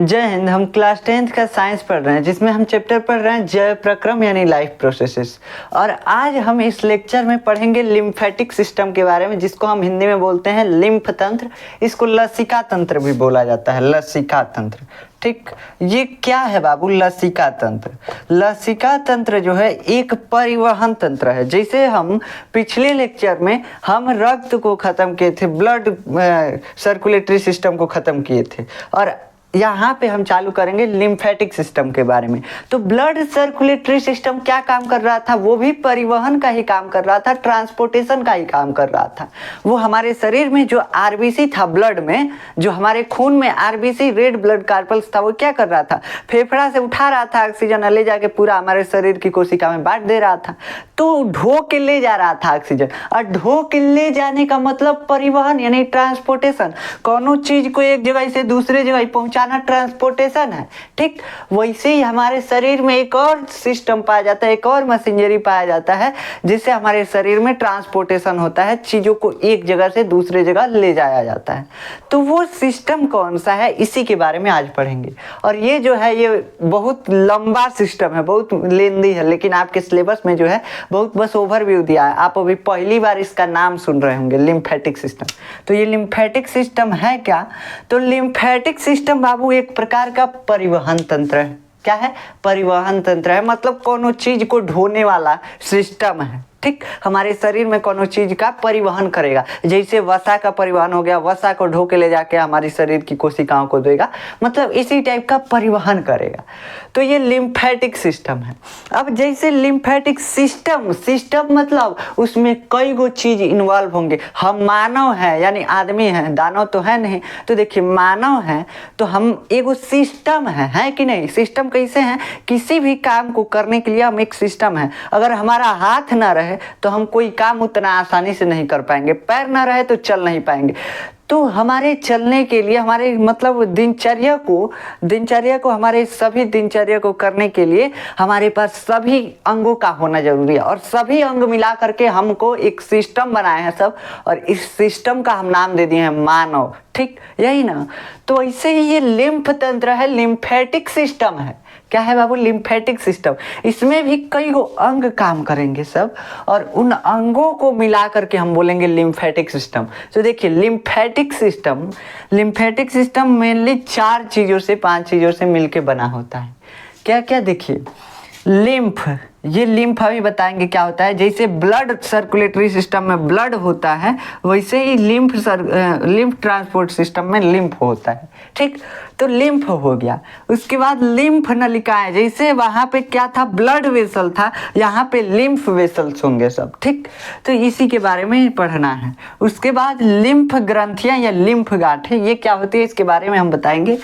जय हिंद। हम class 10th का साइंस पढ़ रहे हैं जिसमें हम चैप्टर पढ़ रहे हैं जैव प्रक्रम यानी लाइफ प्रोसेसेस। और आज हम इस लेक्चर में पढ़ेंगे लिम्फेटिक सिस्टम के बारे में, जिसको हम हिंदी में बोलते हैं लिम्फ तंत्र। इसको लसिका तंत्र भी बोला जाता है, लसिका तंत्र। ठीक, ये क्या है बाबू लसिका तंत्र? लसिका तंत्र जो है एक परिवहन तंत्र है। जैसे हम पिछले लेक्चर में हम रक्त को खत्म किए थे, ब्लड सर्कुलेटरी सिस्टम को खत्म किए थे, और यहाँ पे हम चालू करेंगे लिम्फेटिक सिस्टम के बारे में। तो ब्लड सर्कुलेटरी सिस्टम क्या काम कर रहा था? वो भी परिवहन का ही काम कर रहा था, ट्रांसपोर्टेशन का ही काम कर रहा था। वो हमारे शरीर में जो आरबीसी था, ब्लड में जो हमारे खून में आरबीसी रेड ब्लड कार्पल्स था, वो क्या कर रहा था? फेफड़ा से उठा रहा था ऑक्सीजन, ले जाके पूरा हमारे शरीर की कोशिका में बांट दे रहा था। तो ढो के ले जा रहा था ऑक्सीजन, और ढो के ले जाने का मतलब परिवहन यानी ट्रांसपोर्टेशन। कोनो चीज को एक जगह से दूसरे जगह पहुंचा ट्रांसपोर्टेशन है। ठीक, वैसे ही हमारे शरीर में एक और सिस्टम पाया जाता है, एक और मशीनरी पाया जाता है, जिससे हमारे शरीर में ट्रांसपोर्टेशन होता है, चीजों को एक जगह से दूसरे जगह ले जाया जाता है। तो वो सिस्टम कौन सा है, इसी के बारे में आज पढ़ेंगे। और ये जो है ये बहुत लंबा सिस्टम है, बहुत लेंदी है, लेकिन आपके सिलेबस में जो है बहुत बस ओवरव्यू दिया है। आप अभी पहली बार इसका नाम सुन रहे होंगे, लिम्फेटिक सिस्टम। तो ये लिम्फेटिक सिस्टम है क्या? तो लिम्फेटिक सिस्टम बाबू एक प्रकार का परिवहन तंत्र है। क्या है? परिवहन तंत्र है, मतलब कोनो चीज को ढोने वाला सिस्टम है। ठीक, हमारे शरीर में कोनो चीज का परिवहन करेगा। जैसे वसा का परिवहन हो गया, वसा को ढो के ले जाके हमारी शरीर की कोशिकाओं को देगा, मतलब इसी टाइप का परिवहन करेगा। तो ये लिम्फेटिक सिस्टम है। अब जैसे लिम्फेटिक सिस्टम मतलब उसमें कई गो चीज इन्वॉल्व होंगे। हम मानव हैं यानी आदमी हैं, दानव तो है नहीं। तो देखिए मानव हैं तो हम एगो सिस्टम है कि नहीं? सिस्टम कैसे हैं? किसी भी काम को करने के लिए हम एक सिस्टम है। अगर हमारा हाथ ना रहे तो हम कोई काम उतना आसानी से नहीं कर पाएंगे, पैर ना रहे तो चल नहीं पाएंगे। तो हमारे चलने के लिए, हमारे मतलब दिनचर्या को हमारे सभी दिनचर्या को करने के लिए हमारे पास सभी अंगों का होना जरूरी है, और सभी अंग मिला करके हमको एक सिस्टम बनाए हैं सब, और इस सिस्टम का हम नाम दे दिए हैं मानव। ठीक, यही ना? तो ऐसे ही ये लिम्फ तंत्र है, लिम्फेटिक सिस्टम है। क्या है बाबू? Lymphatic system. इसमें भी कई गो अंग काम करेंगे सब, और उन अंगों को मिला करके हम बोलेंगे लिम्फेटिक सिस्टम। तो देखिए लिम्फेटिक सिस्टम मेनली 4 चीजों से 5 चीजों से मिलके बना होता है। क्या क्या? देखिए लिम्फ, ये लिम्फ अभी बताएंगे क्या होता है। जैसे ब्लड सर्कुलेटरी सिस्टम में ब्लड होता है, वैसे ही लिम्फ ट्रांसपोर्ट सिस्टम में लिम्फ होता है। ठीक, तो लिम्फ हो गया। उसके बाद लिम्फ नलिकाएं, जैसे वहां पे क्या था? ब्लड वेसल था, यहाँ पे लिम्फ वेसल्स होंगे सब। ठीक, तो इसी के बारे में पढ़ना है। उसके बाद लिम्फ ग्रंथियां या लिम्फ गांठें, ये क्या होती है इसके बारे में हम बताएंगे।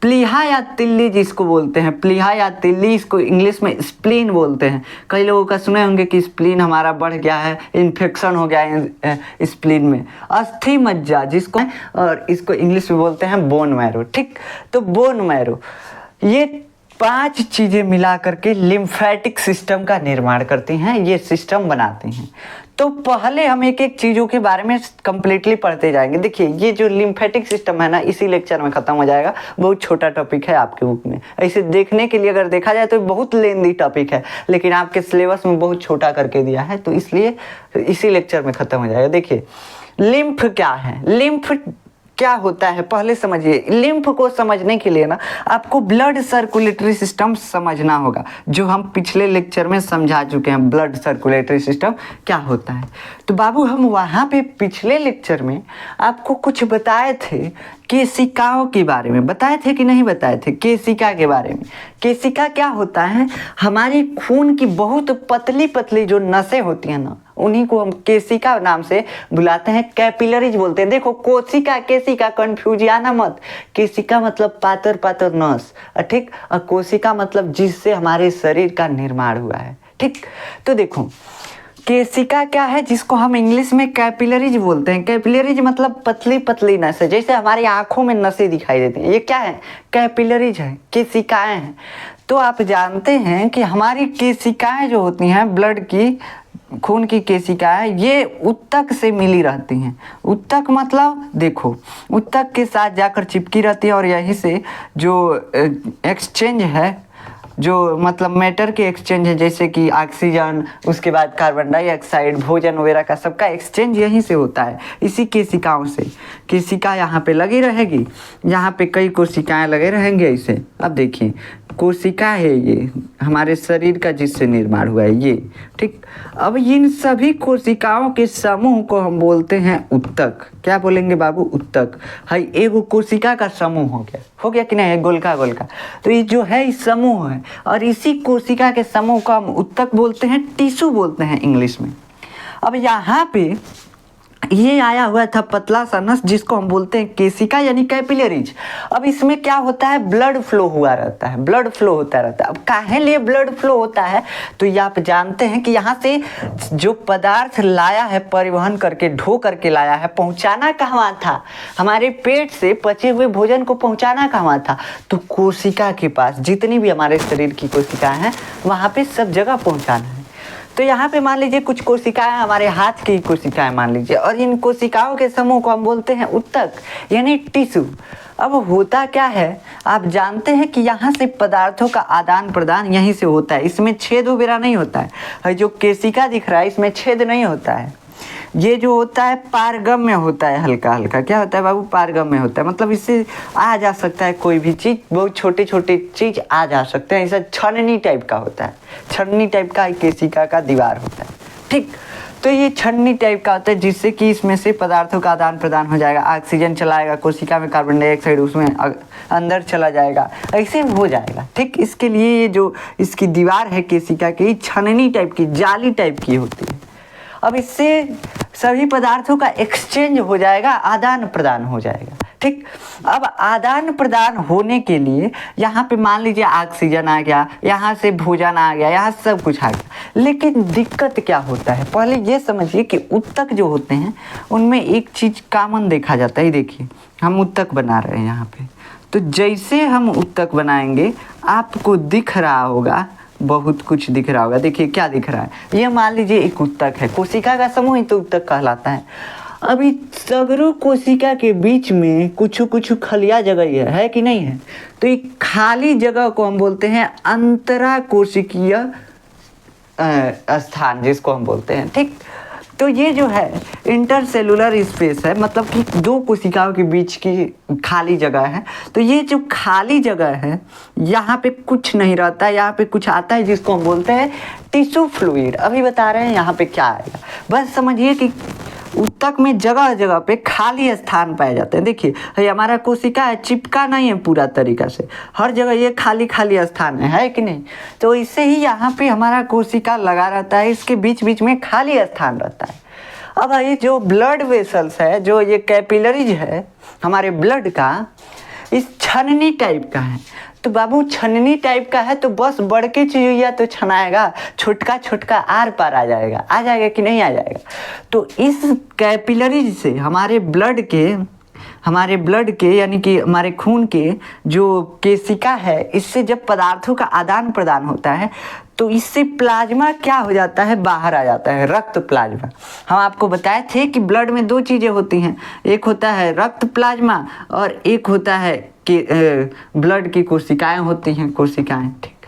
प्लीहा या तिल्ली जिसको बोलते हैं, प्लीहा या तिल्ली, इसको इंग्लिश में स्प्लीन बोलते हैं। कई लोगों का सुने होंगे कि स्प्लीन हमारा बढ़ गया है, इन्फेक्शन हो गया है स्प्लीन में। अस्थि मज्जा जिसको, और इसको इंग्लिश में बोलते हैं बोन मैरो। ठीक, तो बोन मैरो, ये 5 चीजें मिला करके लिम्फेटिक सिस्टम का निर्माण करती हैं, ये सिस्टम बनाती हैं। तो पहले हम एक एक चीजों के बारे में कंप्लीटली पढ़ते जाएंगे। देखिए ये जो लिम्फेटिक सिस्टम है ना, इसी लेक्चर में खत्म हो जाएगा। बहुत छोटा टॉपिक है आपके बुक में, ऐसे देखने के लिए अगर देखा जाए तो बहुत लेंदी टॉपिक है, लेकिन आपके सिलेबस में बहुत छोटा करके दिया है, तो इसलिए इसी लेक्चर में खत्म हो जाएगा। देखिए लिम्फ क्या है, लिम्फ क्या होता है पहले समझिए। लिम्फ को समझने के लिए ना आपको ब्लड सर्कुलेटरी सिस्टम समझना होगा, जो हम पिछले लेक्चर में समझा चुके हैं। ब्लड सर्कुलेटरी सिस्टम क्या होता है? तो बाबू हम वहाँ पे पिछले लेक्चर में आपको कुछ बताए थे, केशिकाओं के बारे में बताए थे कि नहीं बताए थे? केशिका के बारे में। केशिका क्या होता है? हमारी खून की बहुत पतली पतली जो नसें होती हैं ना, उन्हीं को हम केशिका नाम से बुलाते हैं, कैपिलरीज बोलते हैं। देखो कोशिका केशिका कंफ्यूज आना मत। केशिका मतलब पातर पातर नस, ठीक, और कोशिका मतलब जिससे हमारे शरीर का निर्माण हुआ है। ठीक, तो देखो केशिका क्या है, जिसको हम इंग्लिश में कैपिलरीज बोलते हैं। कैपिलरीज मतलब पतली पतली नसें, जैसे हमारी आंखों में नसें दिखाई देती हैं, ये क्या है? कैपिलरीज है, केशिकाएं हैं। तो आप जानते हैं कि हमारी केशिकाएं जो होती हैं ब्लड की, खून की केशिकाएं ये उत्तक से मिली रहती हैं। उत्तक मतलब देखो, उत्तक के साथ जाकर चिपकी रहती है और यहीं से जो एक्सचेंज है, जो मतलब मैटर के एक्सचेंज है, जैसे कि ऑक्सीजन, उसके बाद कार्बन डाइऑक्साइड, भोजन वगैरह का सबका एक्सचेंज यहीं से होता है, इसी केशिकाओं से। केशिका यहाँ पे लगी रहेगी, यहाँ पे कई कोशिकाएं लगे रहेंगे ऐसे। अब देखिए कोशिका है ये हमारे शरीर का जिससे निर्माण हुआ है ये, ठीक। अब इन सभी कोशिकाओं के समूह को हम बोलते हैं उत्तक। क्या बोलेंगे बाबू? उत्तक। है एगो कोशिका का समूह हो गया कि नहीं, गोलका गोलका। तो ये जो है इस समूह है, और इसी कोशिका के समूह को हम उत्तक बोलते हैं, टिश्यू बोलते हैं इंग्लिश में। अब यहाँ पे ये आया हुआ था पतला सा नस जिसको हम बोलते हैं केशिका यानी कैपिलरीज। अब इसमें क्या होता है, ब्लड फ्लो हुआ रहता है, ब्लड फ्लो होता रहता है। अब काहे लिए ब्लड फ्लो होता है, तो ये आप जानते हैं कि यहाँ से जो पदार्थ लाया है, परिवहन करके ढो करके लाया है, पहुँचाना कहाँ था, हमारे पेट से पचे हुए भोजन को पहुँचाना कहाँ था, तो कोशिका के पास। जितनी भी हमारे शरीर की कोशिकाएँ हैं वहाँ पे सब जगह पहुँचाना है। तो यहाँ पे मान लीजिए कुछ कोशिकाएं हमारे हाथ की कोशिकाएं मान लीजिए, और इन कोशिकाओं के समूह को हम बोलते हैं उत्तक यानी टिश्यू। अब होता क्या है, आप जानते हैं कि यहाँ से पदार्थों का आदान प्रदान यहीं से होता है। इसमें छेद वगैरह नहीं होता है, जो केशिका दिख रहा है इसमें छेद नहीं होता है। ये जो होता है पारगम्य होता है, हल्का हल्का। क्या होता है बाबू? पारगम्य होता है, मतलब इससे आ जा सकता है कोई भी चीज़, बहुत छोटे छोटे चीज़ आ जा सकते हैं। ऐसा छन्नी टाइप का होता है, छन्नी टाइप का केशिका का दीवार होता है, ठीक। तो ये छन्नी टाइप का होता है जिससे कि इसमें से पदार्थों का आदान प्रदान हो जाएगा। ऑक्सीजन चलाएगा कोशिका में, कार्बन डाइऑक्साइड उसमें अंदर चला जाएगा, ऐसे हो जाएगा, ठीक। इसके लिए ये जो इसकी दीवार है केशिका की, छन्नी टाइप की, जाली टाइप की होती है। अब इससे सभी पदार्थों का एक्सचेंज हो जाएगा, आदान प्रदान हो जाएगा, ठीक। अब आदान प्रदान होने के लिए यहाँ पे मान लीजिए ऑक्सीजन आ गया, यहाँ से भोजन आ गया, यहाँ सब कुछ आ गया। लेकिन दिक्कत क्या होता है, पहले ये समझिए कि उत्तक जो होते हैं उनमें एक चीज़ कॉमन देखा जाता है। देखिए हम उत्तक बना रहे हैं यहाँ पे, तो जैसे हम उत्तक बनाएंगे आपको दिख रहा होगा, बहुत कुछ दिख रहा होगा। देखिए क्या दिख रहा है, ये मान लीजिए एक उत्तक है, कोशिका का समूह ही तो उत्तक कहलाता है। अभी सगरों कोशिका के बीच में कुछ कुछ खलिया जगह है कि नहीं है, तो एक खाली जगह को हम बोलते हैं अंतरा कोशिकीय स्थान, जिसको हम बोलते हैं, ठीक। तो ये जो है इंटरसेलुलर स्पेस है, मतलब कि दो कोशिकाओं के बीच की खाली जगह है। तो ये जो खाली जगह है यहाँ पे कुछ नहीं रहता है, यहाँ पे कुछ आता है जिसको हम बोलते हैं टिश्यू फ्लूइड। अभी बता रहे हैं यहाँ पे क्या आएगा, बस समझिए कि उत्तक में जगह जगह पे खाली स्थान पाए जाते हैं। देखिए ये हमारा कोशिका है, चिपका नहीं है पूरा तरीका से, हर जगह ये खाली खाली स्थान है कि नहीं। तो इससे ही यहाँ पे हमारा कोशिका लगा रहता है, इसके बीच बीच में खाली स्थान रहता है। अब ये जो ब्लड वेसल्स है, जो ये कैपिलरीज है हमारे ब्लड का, इस छन्नी टाइप का है। तो बाबू छन्नी टाइप का है तो बस बड़ के चुहिया तो छनाएगा, छोटका छोटका आर पार आ जाएगा कि नहीं आ जाएगा। तो इस कैपिलरीज से हमारे ब्लड के यानी कि हमारे खून के जो केशिका है, इससे जब पदार्थों का आदान प्रदान होता है तो इससे प्लाज्मा क्या हो जाता है, बाहर आ जाता है, रक्त प्लाज्मा। हम आपको बताए थे कि ब्लड में दो चीज़ें होती हैं, एक होता है रक्त प्लाज्मा और एक होता है कि ब्लड की कोशिकाएं होती हैं, कोशिकाएं, ठीक।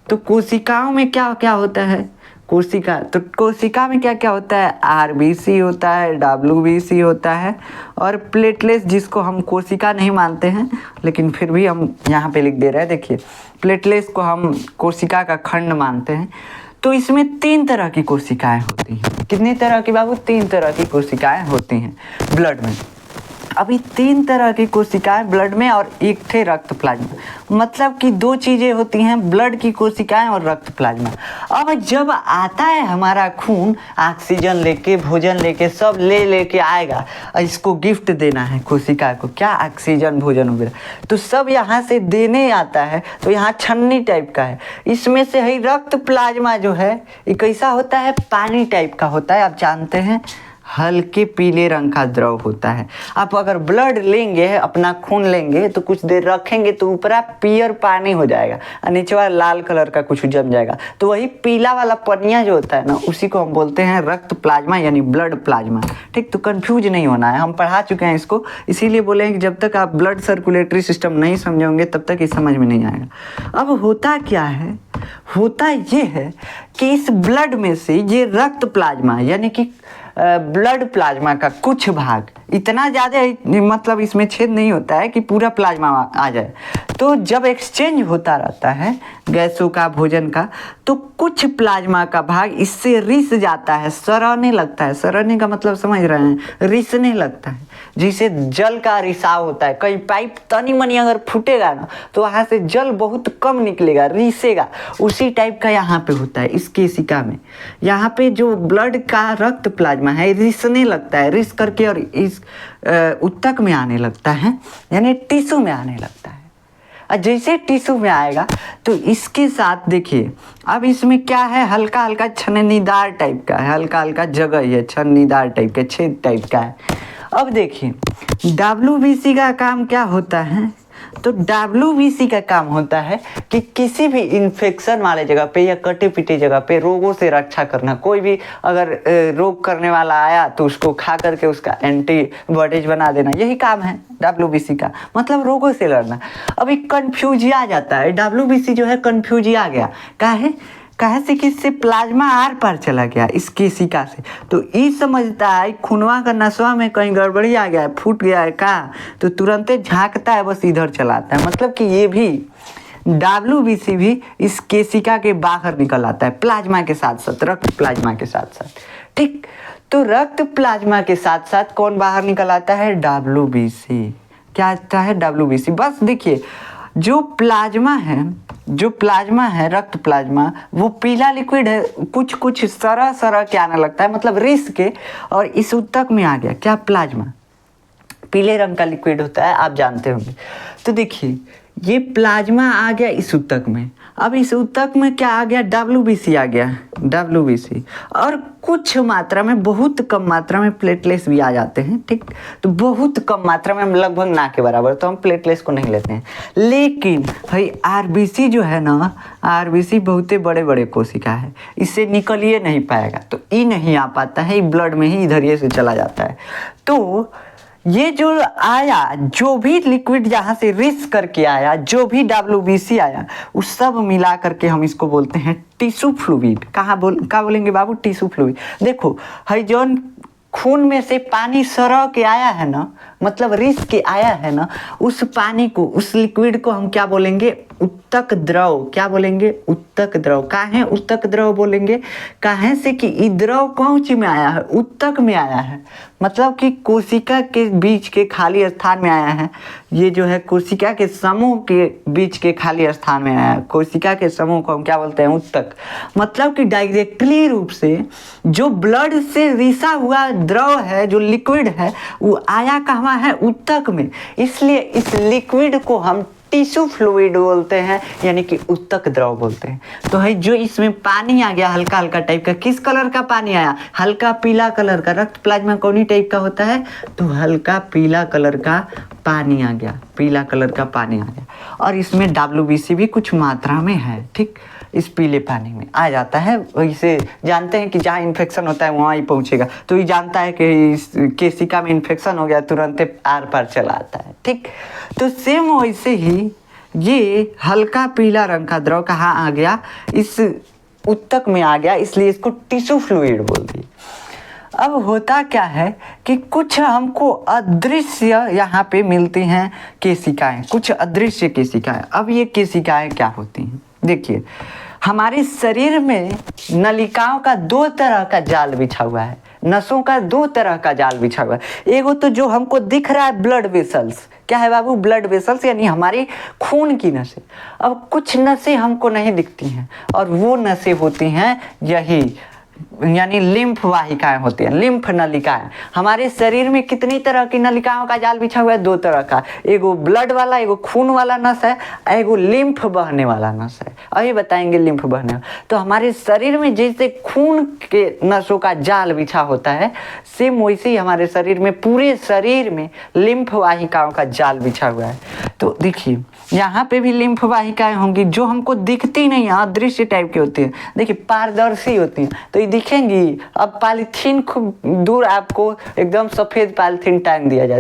तो कोशिकाओं में क्या क्या होता है, कोशिका में क्या क्या होता है, आरबीसी होता है, डब्ल्यूबीसी होता है, और प्लेटलेट्स, जिसको हम कोशिका नहीं मानते हैं लेकिन फिर भी हम यहाँ पे लिख दे रहे हैं। देखिए प्लेटलेट्स को हम कोशिका का खंड मानते हैं। तो इसमें 3 तरह की कोशिकाएं होती हैं। कितनी तरह की बाबू? 3 तरह की कोशिकाएं होती हैं ब्लड में। अभी 3 तरह की कोशिकाएं ब्लड में और एक थे रक्त प्लाज्मा, मतलब कि 2 चीज़ें होती हैं, ब्लड की कोशिकाएं और रक्त प्लाज्मा। अब जब आता है हमारा खून ऑक्सीजन लेके, भोजन लेके, सब लेके आएगा, इसको गिफ्ट देना है कोशिका को, क्या, ऑक्सीजन, भोजन वगैरह, तो सब यहाँ से देने आता है। तो यहाँ छन्नी टाइप का है, इसमें से ही रक्त प्लाज्मा जो है ये कैसा होता है, पानी टाइप का होता है, आप जानते हैं हल्के पीले रंग का द्रव होता है। आप अगर ब्लड लेंगे, अपना खून लेंगे, तो कुछ देर रखेंगे तो ऊपर पियर पानी हो जाएगा और नीचे वाला लाल कलर का कुछ जम जाएगा। तो वही पीला वाला पनिया जो होता है ना, उसी को हम बोलते हैं रक्त प्लाज्मा यानी ब्लड प्लाज्मा। ठीक, तो कंफ्यूज नहीं होना है, हम पढ़ा चुके हैं इसको, इसीलिए बोले हैं कि जब तक आप ब्लड सर्कुलेटरी सिस्टम नहीं समझोगे तब तक ये समझ में नहीं आएगा। अब होता क्या है, होता ये है कि इस ब्लड में से ये रक्त प्लाज्मा यानी कि ब्लड प्लाज्मा का कुछ भाग, इतना ज़्यादा मतलब इसमें छेद नहीं होता है कि पूरा प्लाज्मा आ जाए। तो जब एक्सचेंज होता रहता है गैसों का, भोजन का, तो कुछ प्लाज्मा का भाग इससे रिस जाता है, सरने लगता है। सरने का मतलब समझ रहे हैं, रिसने लगता है, जिसे जल का रिसाव होता है। कहीं पाइप तनी मनी अगर फूटेगा ना तो वहाँ से जल बहुत कम निकलेगा, रिसेगा, उसी टाइप का यहाँ पे होता है इस केशिका में। यहाँ पे जो ब्लड का रक्त प्लाज्मा है रिसने लगता है, रिस करके और इस ऊतक में आने लगता है, यानी टिश्यू में आने लगता है। और जैसे टिश्यू में आएगा तो इसके साथ देखिए, अब इसमें क्या है, हल्का हल्का छन्नीदार टाइप का है, हल्का हल्का जगह है, छन्नीदार टाइप का, छेद टाइप का है। अब देखिए WBC का काम क्या होता है, तो WBC का काम होता है कि किसी भी इन्फेक्शन वाले जगह पे या कटे पिटे जगह पे रोगों से रक्षा करना। कोई भी अगर रोग करने वाला आया तो उसको खा करके उसका एंटीबॉडीज बना देना, यही काम है WBC का, मतलब रोगों से लड़ना। अभी कन्फ्यूज आ जाता है, WBC जो है कन्फ्यूज आ गया, काहे से कि इससे प्लाज्मा आर पार चला गया इस केशिका से, तो ये समझता है खूनवा का नसवा में कहीं गड़बड़ी आ गया है, फूट गया है का, तो तुरंत झांकता है, बस इधर चलाता है। मतलब कि ये भी WBC भी इस केशिका के बाहर निकल आता है प्लाज्मा के साथ साथ, रक्त प्लाज्मा के साथ साथ। ठीक, तो रक्त प्लाज्मा के साथ साथ कौन बाहर निकल आता है, WBC। क्या आता है, WBC। बस देखिए जो प्लाज्मा है रक्त प्लाज्मा, वो पीला लिक्विड है, कुछ कुछ सरह के आने लगता है, मतलब रिस के, और इस ऊतक में आ गया क्या, प्लाज्मा पीले रंग का लिक्विड होता है, आप जानते होंगे। तो देखिए ये प्लाज्मा आ गया इस ऊतक में, अब इस ऊतक में क्या आ गया, WBC आ गया, WBC, और कुछ मात्रा में, बहुत कम मात्रा में प्लेटलेट्स भी आ जाते हैं। ठीक, तो बहुत कम मात्रा में, लगभग ना के बराबर, तो हम प्लेटलेट्स को नहीं लेते हैं। लेकिन भाई RBC जो है ना, RBC बहुत बड़े बड़े कोशिका है, इससे निकल ही नहीं पाएगा, तो ये नहीं आ पाता है, ब्लड में ही इधर से चला जाता है। तो ये जो आया, जो भी लिक्विड यहाँ से रिस करके आया, जो भी WBC आया, उस सब मिला करके हम इसको बोलते हैं टिश्यू फ्लूइड। क्या बोलेंगे बाबू, टिश्यू फ्लूइड। देखो है जौन खून में से पानी सरह के आया है ना, मतलब रिस के आया है ना, उस पानी को, उस लिक्विड को हम क्या बोलेंगे, उत्तक द्रव। क्या बोलेंगे, उत्तक द्रव। काहे उत्तक द्रव बोलेंगे, काहे से कि ये द्रव कौन सी में आया है, उत्तक में आया है, मतलब कि कोशिका के बीच के खाली स्थान में आया है। ये जो है कोशिका के समूह के बीच के खाली स्थान में आया है, कोशिका के समूह को हम क्या बोलते हैं, उत्तक। मतलब कि डायरेक्टली रूप से जो ब्लड से रिसा हुआ द्रव है, जो लिक्विड है, वो आया कहाँ है, उत्तक में। इसलिए इस लिक्विड को हम टिश्यू फ्लूइड बोलते हैं, यानी कि उत्तक द्रव बोलते हैं। तो है जो इसमें पानी आ गया हल्का हल्का टाइप का, किस कलर का पानी आया, हल्का पीला कलर का। रक्त प्लाज्मा कौन टाइप का होता है, तो हल्का पीला कलर का पानी आ गया, पीला कलर का पानी आ गया। और इसमें WBC भी कुछ मात्रा में है। ठीक, इस पीले पानी में आ जाता है। वैसे जानते हैं कि जहाँ इन्फेक्शन होता है वहाँ ही पहुँचेगा, तो ये जानता है कि इस केशिका में इन्फेक्शन हो गया, तुरंत आर पार चला आता है। ठीक, तो सेम वैसे ही ये हल्का पीला रंग का द्रव कहाँ आ गया, इस उत्तक में आ गया, इसलिए इसको टिश्यू फ्लूइड बोल दिए। अब होता क्या है कि कुछ हमको अदृश्य यहाँ पे मिलती हैं केशिकाएं, कुछ अदृश्य केशिकाएं। अब ये केशिकाएं क्या होती हैं, देखिए हमारे शरीर में नलिकाओं का 2 तरह का जाल बिछा हुआ है, नसों का 2 तरह का जाल बिछा हुआ है। एगो तो जो हमको दिख रहा है ब्लड वेसल्स, क्या है बाबू, ब्लड वेसल्स, यानी हमारी खून की नसें। अब कुछ नसें हमको नहीं दिखती हैं, और वो नसें होती हैं यही यानी लिम्फ वाहिकाएं होती हैं, लिम्फ नलिकाएं। हमारे शरीर में कितनी तरह की नलिकाओं का जाल बिछा हुआ है? 2 तरह का, एगो ब्लड वाला, एगो खून वाला नस है, एगो लिम्फ बहने वाला नस है। अभी बताएंगे लिम्फ बहने वाला। तो हमारे शरीर में जैसे खून के नसों का जाल बिछा होता है, सेम वैसे ही हमारे शरीर में, पूरे शरीर में लिम्फ वाहिकाओं का जाल बिछा हुआ है। तो देखिए यहाँ पे भी लिम्फ वाहिकाएं होंगी जो हमको दिखती नहीं है, अदृश्य टाइप की होती है। देखिए पारदर्शी होती हैं, तो ये दिखेंगी। अब पॉलीथीन खूब दूर आपको एकदम सफ़ेद पॉलीथीन टांग दिया जाए,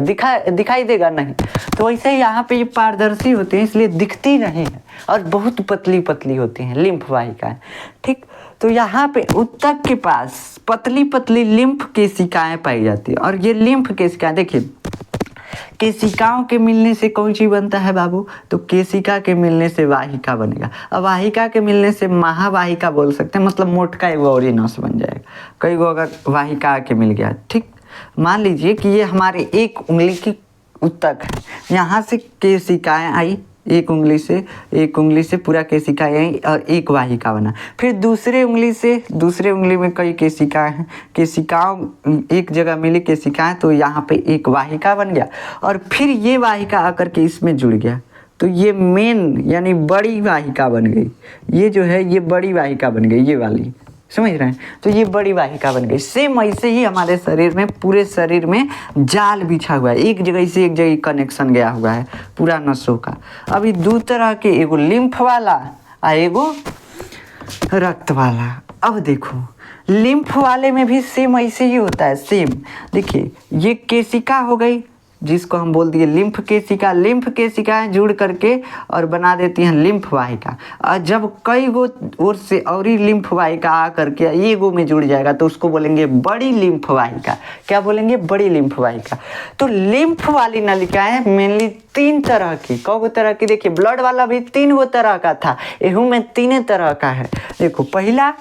दिखाई देगा नहीं। तो वैसे ही यहाँ पे ये पारदर्शी होती हैं, इसलिए दिखती नहीं है और बहुत पतली पतली होती हैं लिम्फ वाहिकाएं। ठीक, तो यहाँ पे उत्तक के पास पतली पतली लिम्फ केशिकाएं पाई जाती है। और ये लिम्फ केशिकाएं देखिए, केशिकाओं के मिलने से कौन चीज बनता है बाबू? तो केशिका के मिलने से वाहिका बनेगा। अब वाहिका के मिलने से महावाहिका बोल सकते हैं, मतलब मोटका एगो और ही नस बन जाएगा। कई गो अगर वाहिका के मिल गया, ठीक, मान लीजिए कि ये हमारे एक उंगली की उत्तक है, यहाँ से केशिकाएं आई, एक उंगली से पूरा केशिकाएं आई और एक वाहिका बना। फिर दूसरे उंगली में कई केशिकाएं हैं, केशिकाओं एक जगह मिली केशिकाएं, तो यहाँ पे एक वाहिका बन गया। और फिर ये वाहिका आकर के इसमें जुड़ गया, तो ये मेन यानी बड़ी वाहिका बन गई। ये जो है ये बड़ी वाहिका बन गई, ये वाली, समझ रहे हैं? तो ये बड़ी वाहिका बन गई। सेम ऐसे ही हमारे शरीर में, पूरे शरीर में जाल बिछा हुआ है, एक जगह से एक जगह कनेक्शन गया हुआ है पूरा नसों का। अभी 2 तरह के, एगो लिम्फ वाला और एगो रक्त वाला। अब देखो लिम्फ वाले में भी सेम ऐसे ही होता है, सेम। देखिए ये केशिका हो गई जिसको हम बोल दिए लिम्फ केशिका। लिम्फ केशिकाएं जुड़ करके और बना देती हैं लिम्फ वाहिका। और जब कई गो ओर से और ही लिम्फ वाहिका आ करके एगो में जुड़ जाएगा तो उसको बोलेंगे बड़ी लिम्फ वाहिका। क्या बोलेंगे? बड़ी लिम्फ वाहिका। तो लिम्फ वाली नलिकाएं मेनली 3 तरह की, कौ तरह की? देखिए ब्लड वाला भी 3 गो तरह का था, एहू में 3 तरह का है। देखो पहला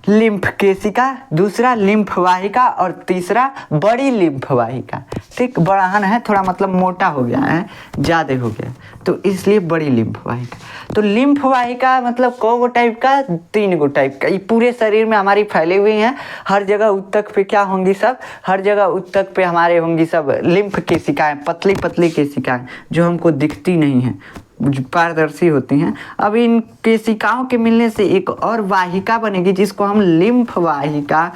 लिम्फ केशिका, दूसरा लिम्फ वाहिका और तीसरा बड़ी लिम्फ वाहिका। ठीक, बड़ाहन है थोड़ा, मतलब मोटा हो गया है, ज़्यादा हो गया, तो इसलिए बड़ी लिम्फ वाहिका। तो लिम्फ वाहिका मतलब कौ गो टाइप का? 3 गो टाइप का। ये पूरे शरीर में हमारी फैली हुई हैं। हर जगह उत्तक पे क्या होंगी? सब हर जगह उत्तक पे हमारे होंगी सब लिम्फ केशिकाएं, पतली पतली केशिकाएं जो हमको दिखती नहीं हैं, पारदर्शी होती हैं। अब इन केशिकाओं के मिलने से एक और वाहिका बनेगी जिसको हम लिम्फ वाहिका,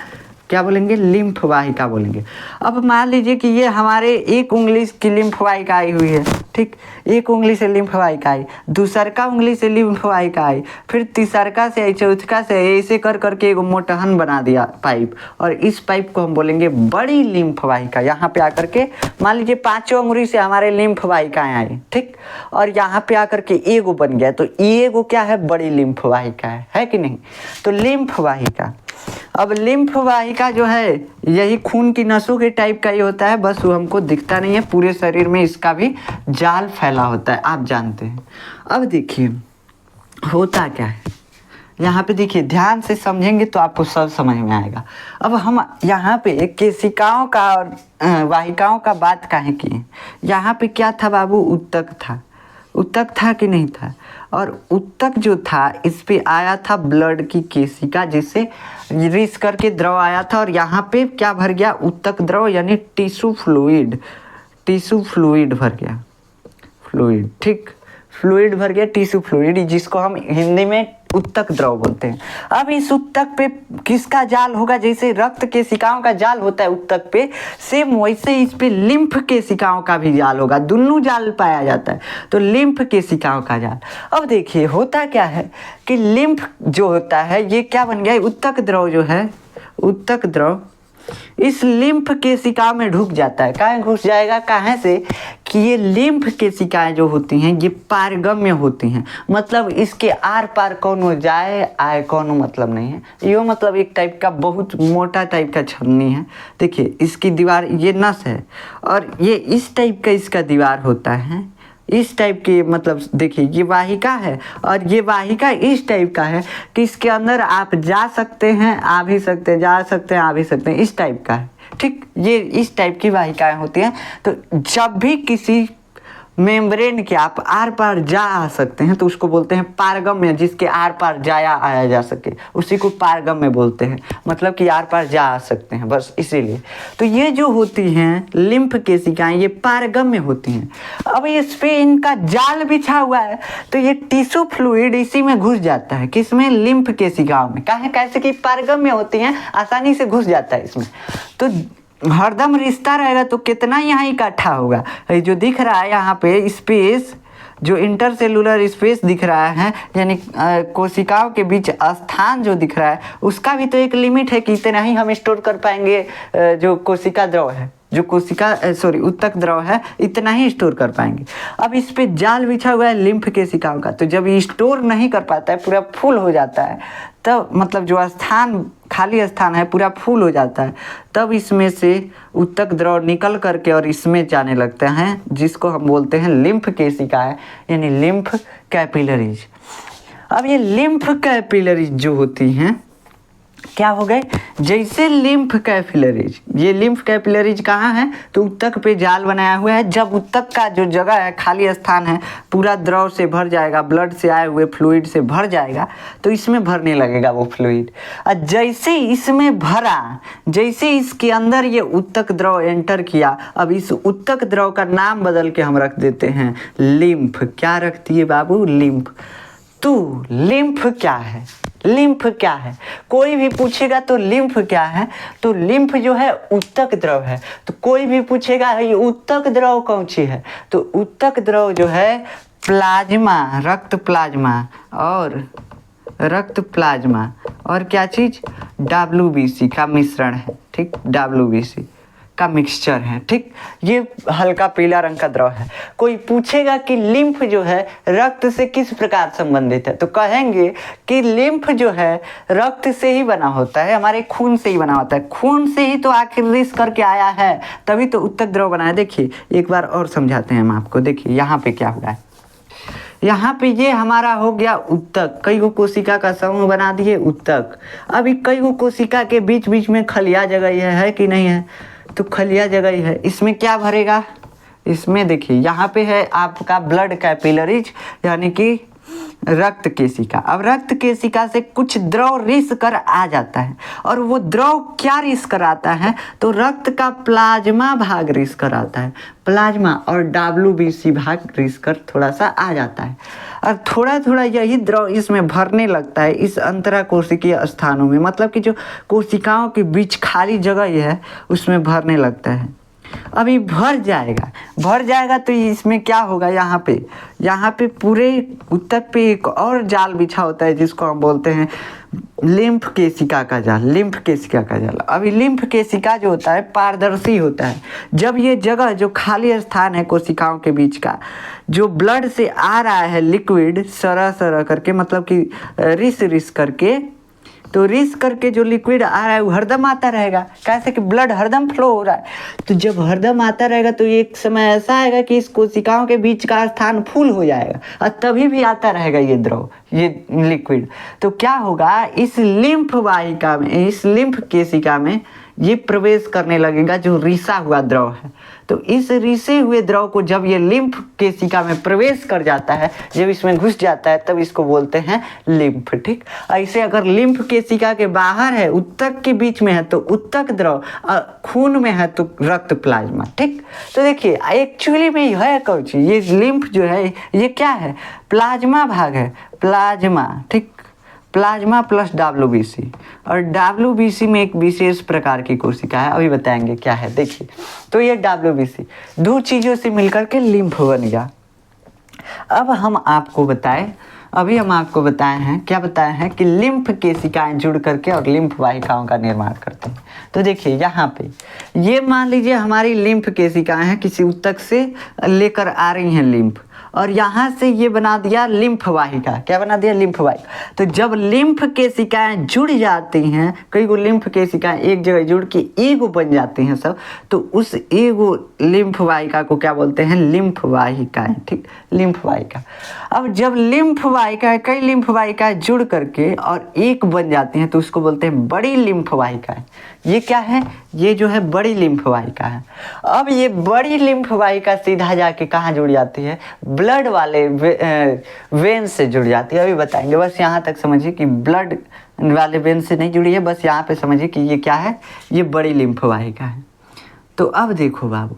क्या बोलेंगे? लिम्फ वाहिका बोलेंगे। अब मान लीजिए कि ये हमारे एक उंगली की लिम्फ वाहिका आई हुई है, ठीक, एक उंगली से लिम्फ वाहिका आई, दूसरका उंगली से लिम्फ वाहिका आई, फिर तीसरका से आई, चौथका से ऐसे कर करके एक मोटहन बना दिया पाइप, और इस पाइप को हम बोलेंगे बड़ी लिम्फ वाहिका। यहाँ पे आकर के मान लीजिए 5 उंगली से हमारे लिम्फ वाहिकाएं आई, ठीक, और यहाँ पे आकर के एगो बन गया, तो एगो क्या है? बड़ी लिम्फ वाहिका है कि नहीं? तो लिम्फ वाहिका। अब लिम्फ वाहिका जो है यही खून की नसों के टाइप का ही होता है, बस वो हमको दिखता नहीं है। पूरे शरीर में इसका भी जाल फैला होता है, आप जानते हैं। अब देखिए होता क्या है, यहाँ पे देखिए ध्यान से समझेंगे तो आपको सब समझ में आएगा। अब हम यहाँ पे केशिकाओं का और वाहिकाओं का बात काहे किए? यहाँ पे क्या था बाबू? उत्तक था। उत्तक था कि नहीं था? और उत्तक जो था इस पे आया था ब्लड की केशिका, जिससे रिस करके द्रव आया था, और यहाँ पे क्या भर गया? उत्तक द्रव यानी टिश्यू फ्लूइड भर गया, फ्लूइड, ठीक, फ्लूइड भर गया, टिश्यू फ्लूइड, जिसको हम हिंदी में उत्तक द्रव बोलते हैं। अब इस उत्तक पे किसका जाल होगा? जैसे रक्त केशिकाओं का जाल होता है उत्तक पे, सेम वैसे इस पे लिम्फ केशिकाओं का भी जाल होगा। दोनों जाल पाया जाता है, तो लिम्फ केशिकाओं का जाल। अब देखिए होता क्या है कि लिम्फ जो होता है ये क्या बन गया? उत्तक द्रव जो है, उत्तक द्रव इस लिम्फ केशिका में ढुक जाता है। कहाँ घुस जाएगा? कहाँ से? कि ये लिम्फ केशिकाएं जो होती हैं ये पारगम्य होती हैं, मतलब इसके आर पार कौन जाए आए कौन मतलब नहीं है। यो मतलब एक टाइप का बहुत मोटा टाइप का छलनी है। देखिए इसकी दीवार, ये नस है और ये इस टाइप का इसका दीवार होता है, इस टाइप की, मतलब देखिए ये वाहिका है और ये वाहिका इस टाइप का है कि इसके अंदर आप जा सकते हैं, आ भी सकते हैं, जा सकते हैं, आ भी सकते हैं, इस टाइप का है। ठीक, ये इस टाइप की वाहिकाएं होती हैं। तो जब भी किसी मेम्ब्रेन के आप आर पार जा आ सकते हैं तो उसको बोलते हैं पारगम्य, जिसके आर पार जाया आया जा सके उसी को पारगम्य बोलते हैं, मतलब कि आर पार जा आ सकते हैं, बस इसीलिए। तो ये जो होती हैं लिम्फ केशिकाएं ये पारगम्य होती हैं। अब इस पे इनका जाल बिछा हुआ है तो ये टिश्यू फ्लूइड इसी में घुस जाता है, किसमें? लिम्फ केशिकाओं में। कहा कैसे कि पारगम्य होती हैं, आसानी से घुस जाता है इसमें, तो हरदम रिश्ता रहेगा तो कितना यहाँ इकट्ठा होगा। ये जो दिख रहा है यहाँ पे स्पेस, जो इंटरसेलुलर स्पेस दिख रहा है, यानी कोशिकाओं के बीच स्थान जो दिख रहा है, उसका भी तो एक लिमिट है कि इतना ही हम स्टोर कर पाएंगे। जो कोशिका द्रव है, जो कोशिका उत्तक द्रव है, इतना ही स्टोर कर पाएंगे। अब इस पे जाल बिछा हुआ है लिम्फ केशिकाओं का, तो जब ये स्टोर नहीं कर पाता है, पूरा फुल हो जाता है, तब मतलब जो स्थान खाली स्थान है पूरा फुल हो जाता है, तब इसमें से उत्तक द्रव निकल करके और इसमें जाने लगते हैं, जिसको हम बोलते हैं लिम्फ केशिकाएं, यानी लिम्फ कैपिलरीज। अब ये लिम्फ कैपिलरीज जो होती हैं क्या हो गए, जैसे लिम्फ कैपिलरीज, ये लिम्फ कैपिलरीज कहाँ है? तो उत्तक पे जाल बनाया हुआ है। जब उत्तक का जो जगह है, खाली स्थान है, पूरा द्रव से भर जाएगा, ब्लड से आए हुए फ्लूइड से भर जाएगा, तो इसमें भरने लगेगा वो फ्लूइड। और जैसे इसमें भरा, जैसे इसके अंदर ये उत्तक द्रव एंटर किया, अब इस उत्तक द्रव का नाम बदल के हम रख देते हैं लिम्फ। क्या रखती है बाबू? लिम्फ। तो लिम्फ क्या है? लिम्फ क्या है? कोई भी पूछेगा तो लिम्फ क्या है, तो लिम्फ जो है उत्तक द्रव है। तो कोई भी पूछेगा ये उत्तक द्रव कौन सी है, तो उत्तक द्रव जो है प्लाज्मा, रक्त प्लाज्मा और क्या चीज? WBC का मिश्रण है, ठीक, WBC का मिक्सचर है, ठीक। ये हल्का पीला रंग का द्रव है। कोई पूछेगा कि लिम्फ जो है रक्त से किस प्रकार संबंधित है, तो कहेंगे कि लिम्फ जो है रक्त से ही बना होता है, हमारे खून से ही बना होता है, खून से ही तो आखिर रिस करके आया है, तभी तो उत्तक द्रव बना है। देखिए एक बार और समझाते हैं हम आपको। देखिए यहाँ पे क्या हो रहा है, यहाँ पे ये हमारा हो गया उत्तक, कई गो कोशिका का समूह बना दिए उत्तक। अभी कई गो कोशिका के बीच बीच में खलिया जगह है कि नहीं है, तो खलिया जगह ही है। इसमें क्या भरेगा? इसमें देखिए यहाँ पे है आपका ब्लड कैपिलरीज, यानी कि रक्त केशिका। अब रक्त केशिका से कुछ द्रव रिस कर आ जाता है, और वो द्रव क्या रिस कर आता है, तो रक्त का प्लाज्मा भाग रिस कर आता है, प्लाज्मा, और WBC भाग रिस कर थोड़ा सा आ जाता है, और थोड़ा थोड़ा यही द्रव इसमें भरने लगता है इस अंतरा कोशिकीय स्थानों में, मतलब कि जो कोशिकाओं के बीच खाली जगह है उसमें भरने लगता है। अभी भर जाएगा तो इसमें क्या होगा, यहाँ पे पूरे उत्तक पे एक और जाल बिछा होता है, जिसको हम बोलते हैं लिम्फ केशिका का जाल। अभी लिम्फ केशिका जो होता है पारदर्शी होता है। जब ये जगह जो खाली स्थान है कोशिकाओं के बीच का, जो ब्लड से आ रहा है लिक्विड सरह करके, मतलब कि रिस करके, तो रिस करके जो लिक्विड आ रहा है वो हरदम आता रहेगा, कैसे कि ब्लड हरदम फ्लो हो रहा है। तो जब हरदम आता रहेगा तो एक समय ऐसा आएगा कि इस कोशिकाओं के बीच का स्थान फुल हो जाएगा, और तभी भी आता रहेगा ये द्रव, ये लिक्विड। तो क्या होगा, इस लिम्फ वाहिका में, इस लिम्फ केशिका में ये प्रवेश करने लगेगा जो रिसा हुआ द्रव है। तो इस रिसे हुए द्रव को जब ये लिम्फ केशिका में प्रवेश कर जाता है, जब इसमें घुस जाता है, तब इसको बोलते हैं लिम्फ, ठीक। ऐसे अगर लिम्फ केशिका के बाहर है, उत्तक के बीच में है तो उत्तक द्रव, खून में है तो रक्त प्लाज्मा, ठीक। तो देखिए एक्चुअली में यह है कौन सी, ये लिम्फ जो है ये क्या है, प्लाज्मा भाग है, प्लाज्मा, ठीक, प्लाज्मा प्लस WBC, और WBC में एक विशेष प्रकार की कोशिका है, अभी बताएंगे क्या है। देखिए तो ये WBC दो चीज़ों से मिलकर के लिम्फ बन गया। अब हम आपको बताए हैं, क्या बताए हैं कि लिम्फ केशिकाएं जुड़ करके और लिम्फ वाहिकाओं का निर्माण करते हैं। तो देखिए यहाँ पे ये मान लीजिए हमारी लिम्फ केशिकाएं हैं, किसी उत्तक से लेकर आ रही हैं लिम्फ, और यहाँ से ये बना दिया लिम्फ वाहिका। क्या बना दिया? लिम्फ वाहिका। तो जब लिम्फ केशिकाएं जुड़ जाती हैं, कई गो लिम्फ केशिकाएं एक जगह जुड़ के एगो बन जाती हैं सब, तो उस एगो लिम्फ वाहिका को क्या बोलते हैं? लिम्फ वाहिकाएं, ठीक, लिम्फ वाहिका। अब जब लिम्फ वाहिकाएं, कई लिम्फ वाहिकाएं जुड़ करके और एक बन जाती हैं, तो उसको बोलते हैं बड़ी लिम्फ वाहिकाएं। ये क्या है, ये जो है बड़ी लिम्फ वाहिका है। अब ये बड़ी लिम्फ वाहिका सीधा जाके कहाँ जुड़ जाती है, ब्लड वाले वेन से जुड़ जाती है। अभी बताएंगे, बस यहाँ तक समझिए कि ब्लड वाले वेन से नहीं जुड़ी है, बस यहाँ पे समझिए कि ये क्या है, ये बड़ी लिम्फ वाहिका है। तो अब देखो बाबू,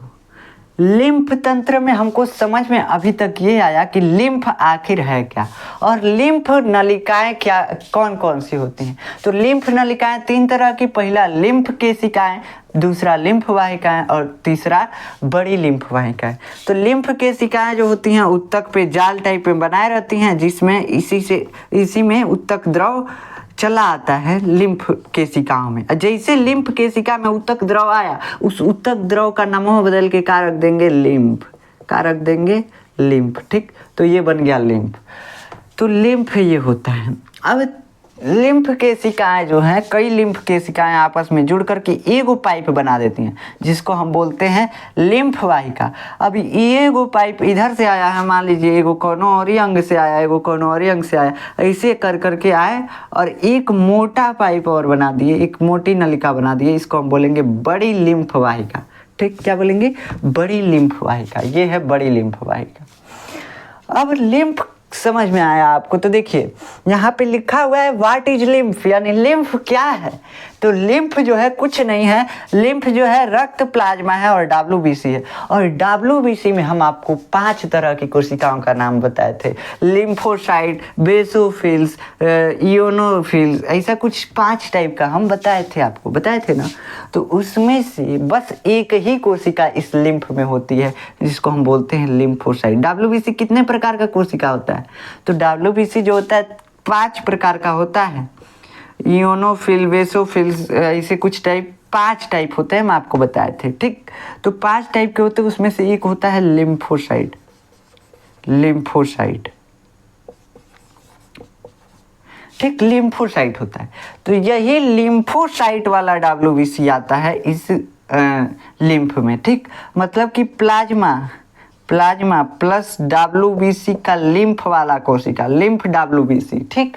लिम्फ तंत्र में हमको समझ में अभी तक ये आया कि लिम्फ आखिर है क्या, और लिम्फ नलिकाएं क्या कौन कौन सी होती हैं। तो लिम्फ नलिकाएं 3 तरह की, पहला लिम्फ केशिकाएं, दूसरा लिम्फ वाहिकाएं और तीसरा बड़ी लिम्फ वाहिकाएं। तो लिम्फ केशिकाएं जो होती हैं उत्तक पे जाल टाइप में बनाए रहती हैं, जिसमें इसी में उत्तक द्रव चला आता है लिम्फ केशिकाओं में। जैसे लिम्फ केशिका में उत्तक द्रव आया, उस उत्तक द्रव का नामों बदल के क्या रख देंगे, लिम्फ, क्या रख देंगे, लिम्फ। ठीक, तो ये बन गया लिम्फ। तो लिम्फ ये होता है। अब लिम्फ केशिकाएं जो हैं, कई लिम्फ केशिकाएं आपस में जुड़ करके एगो पाइप बना देती हैं, जिसको हम बोलते हैं लिम्फ वाहिका। अब ये एगो पाइप इधर से आया है, मान लीजिए एगो कोनो और अंग से आया, एगो कोनो और अंग से आया, ऐसे कर करके आए और एक मोटा पाइप और बना दिए, एक मोटी नलिका बना दिए, इसको हम बोलेंगे बड़ी लिम्फ वाहिका। ठीक, क्या बोलेंगे, बड़ी लिम्फ वाहिका। ये है बड़ी लिम्फ वाहिका। अब लिम्फ समझ में आया आपको, तो देखिए यहाँ पे लिखा हुआ है व्हाट इज लिम्फ, यानी लिम्फ क्या है। तो लिम्फ जो है कुछ नहीं है, लिम्फ जो है रक्त प्लाज्मा है और WBC है। और WBC में हम आपको 5 तरह की कोशिकाओं का नाम बताए थे, लिम्फोसाइट, बेसोफिल्स, इयोनोफिल्स, ऐसा कुछ 5 टाइप का हम बताए थे, आपको बताए थे ना। तो उसमें से बस एक ही कोशिका इस लिम्फ में होती है, जिसको हम बोलते हैं लिम्फोसाइट। WBC कितने प्रकार का कोशिका होता है, तो WBC जो होता है 5 प्रकार का होता है, इयोनोफिल, बेसोफिल्स, ऐसे कुछ टाइप 5 टाइप होते हैं, हम आपको बताए थे। ठीक, तो 5 टाइप के होते हैं, उसमें से एक होता है लिम्फोसाइट। लिम्फोसाइट, ठीक, लिम्फोसाइट होता है। तो यही लिम्फोसाइट वाला WBC आता है इस लिम्फ में। ठीक, मतलब कि प्लाज्मा प्लस WBC का लिम्फ वाला कोशिका, लिम्फ WBC। ठीक,